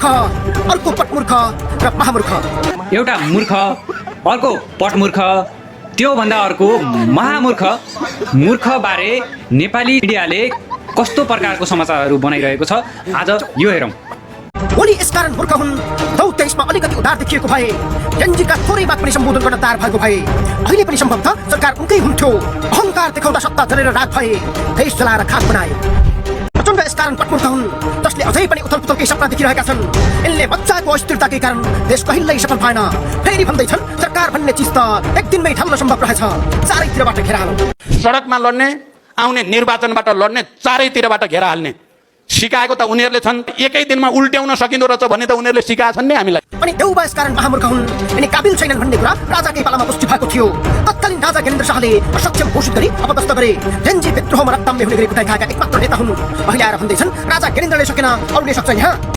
अर्को पटमूर्ख र महामूर्ख। एउटा मूर्ख, अर्को पटमूर्ख, त्यो भन्दा अर्को महामूर्ख। मूर्खबारे नेपाली मिडियाले कस्तो प्रकारको समाचारहरू बनाइरहेको छ आज यो हेरौँ। उनी यसकारण मूर्ख हुन् दौ 23 मा अलिकति उधार देखिएको भए, जेनजीका थोरै बात पनि सम्बोधन गर्न तयार भएको भए, अहिले पनि सम्भवतः सरकार उनकै हुन्थ्यो। अहङ्कार देखाउँदा सत्ता जलेर रात भए, देश जलाएर खाक बनाए। प्रचण्ड यसकारण पटमूर्ख हुन् जसले अझै पनि उथलपुथलकै सपना देखिरहेका छन्। यिनले बच्चाको अस्थिरताकै कारण देश कहिल्यै सफल भएन। फेरि भन्दैछन् सरकार भन्ने चिज त एक दिनमै ठान्न सम्भव रहेछ। चारैतिरबाट घेरा हाल्नु, सडकमा लड्ने, आउने निर्वाचनबाट लड्ने, चारैतिरबाट घेरा हाल्ने सिकाएको त उनीहरूले छन्। एकै दिनमा उल्ट्याउन सकिँदो रहेछ भन्ने त उनीहरूले सिकाएको छन् नि हामीलाई। अनि देउबा यसकारण महामूर्ख हुन्, यिनी काबिल छैनन् भन्ने कुरा राजाकै पालामा पुष्टि भएको थियो। तत्कालीन राजा ज्ञानेन्द्र शाहले असक्षम घोषित गरी अपदस्थ गरे। जेनजी विद्रोहमा रक्तम्य हुने गरी कुदाइ खाएका एकमात्र नेता हुन्। अहिले आएर भन्दैछन् राजा ज्ञानेन्द्रले सकेन, अरूले सक्छ यहाँ।